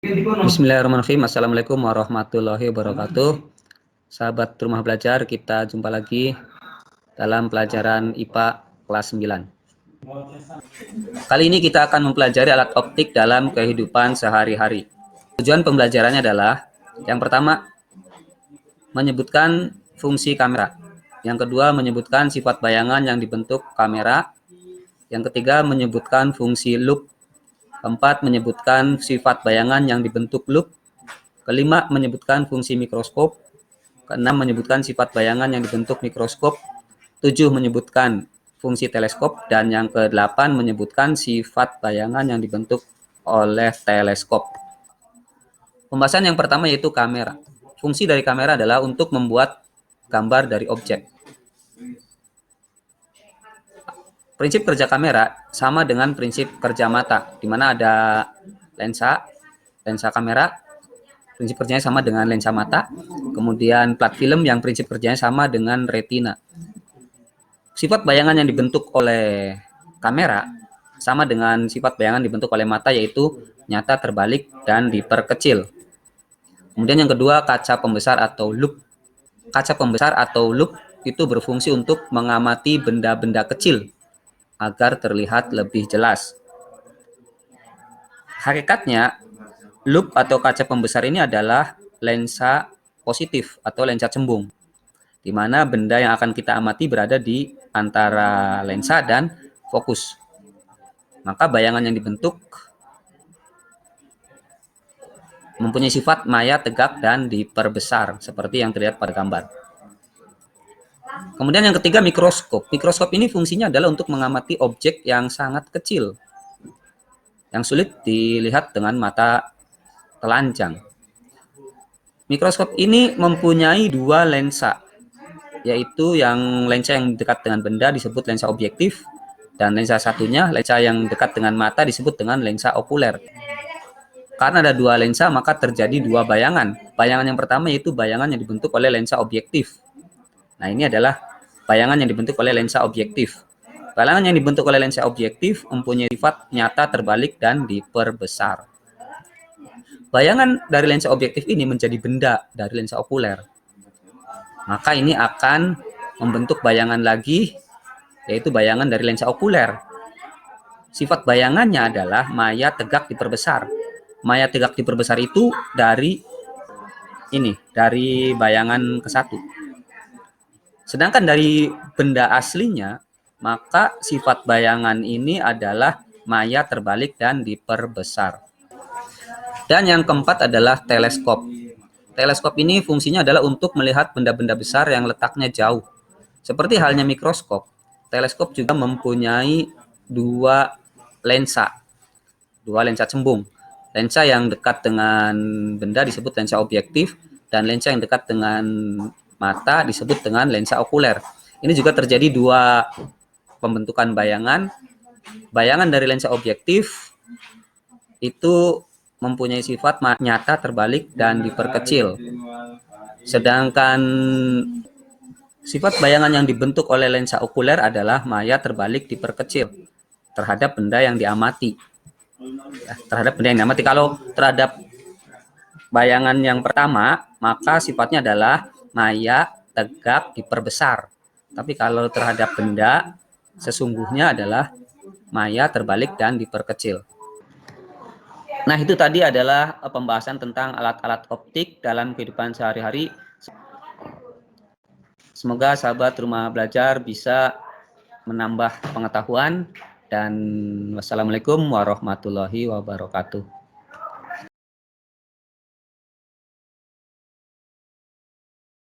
Bismillahirrahmanirrahim. Assalamualaikum warahmatullahi wabarakatuh. Sahabat rumah belajar, kita jumpa lagi dalam pelajaran IPA kelas 9. Kali ini kita akan mempelajari alat optik dalam kehidupan sehari-hari. Tujuan pembelajarannya adalah yang pertama, menyebutkan fungsi kamera. Yang kedua, menyebutkan sifat bayangan yang dibentuk kamera. Yang ketiga, menyebutkan fungsi loop. Keempat, menyebutkan sifat bayangan yang dibentuk loop. Kelima, menyebutkan fungsi mikroskop. Keenam, menyebutkan sifat bayangan yang dibentuk mikroskop. Tujuh, menyebutkan fungsi teleskop. Dan yang kedelapan, menyebutkan sifat bayangan yang dibentuk oleh teleskop. Pembahasan yang pertama yaitu kamera. Fungsi dari kamera adalah untuk membuat gambar dari objek. Prinsip kerja kamera sama dengan prinsip kerja mata, di mana ada lensa kamera, prinsip kerjanya sama dengan lensa mata. Kemudian plat film yang prinsip kerjanya sama dengan retina. Sifat bayangan yang dibentuk oleh kamera sama dengan sifat bayangan dibentuk oleh mata, yaitu nyata, terbalik, dan diperkecil. Kemudian yang kedua, kaca pembesar atau loop. Kaca pembesar atau loop itu berfungsi untuk mengamati benda-benda kecil agar terlihat lebih jelas. Hakikatnya, loop atau kaca pembesar ini adalah lensa positif atau lensa cembung, di mana benda yang akan kita amati berada di antara lensa dan fokus. Maka bayangan yang dibentuk mempunyai sifat maya, tegak, dan diperbesar, seperti yang terlihat pada gambar. Kemudian yang ketiga, mikroskop. Mikroskop ini fungsinya adalah untuk mengamati objek yang sangat kecil, yang sulit dilihat dengan mata telanjang. Mikroskop ini mempunyai dua lensa, yaitu yang lensa yang dekat dengan benda disebut lensa objektif, dan lensa satunya, lensa yang dekat dengan mata, disebut dengan lensa okuler. Karena ada dua lensa, maka terjadi dua bayangan. Bayangan yang pertama yaitu bayangan yang dibentuk oleh lensa objektif. Nah, ini adalah bayangan yang dibentuk oleh lensa objektif. Bayangan yang dibentuk oleh lensa objektif mempunyai sifat nyata, terbalik, dan diperbesar. Bayangan dari lensa objektif ini menjadi benda dari lensa okuler. Maka ini akan membentuk bayangan lagi, yaitu bayangan dari lensa okuler. Sifat bayangannya adalah maya, tegak, diperbesar. Maya, tegak, diperbesar itu dari bayangan ke satu. Sedangkan dari benda aslinya, maka sifat bayangan ini adalah maya, terbalik, dan diperbesar. Dan yang keempat adalah teleskop. Teleskop ini fungsinya adalah untuk melihat benda-benda besar yang letaknya jauh. Seperti halnya mikroskop, teleskop juga mempunyai dua lensa cembung. Lensa yang dekat dengan benda disebut lensa objektif, dan lensa yang dekat dengan mata disebut dengan lensa okuler. Ini juga terjadi dua pembentukan bayangan. Bayangan dari lensa objektif itu mempunyai sifat nyata, terbalik, dan diperkecil. Sedangkan sifat bayangan yang dibentuk oleh lensa okuler adalah maya, terbalik, diperkecil terhadap benda yang diamati. Kalau terhadap bayangan yang pertama, maka sifatnya adalah maya, tegak, diperbesar. Tapi kalau terhadap benda, sesungguhnya adalah maya, terbalik, dan diperkecil. Nah, itu tadi adalah pembahasan tentang alat-alat optik dalam kehidupan sehari-hari. Semoga sahabat rumah belajar bisa menambah pengetahuan, dan wassalamualaikum warahmatullahi wabarakatuh.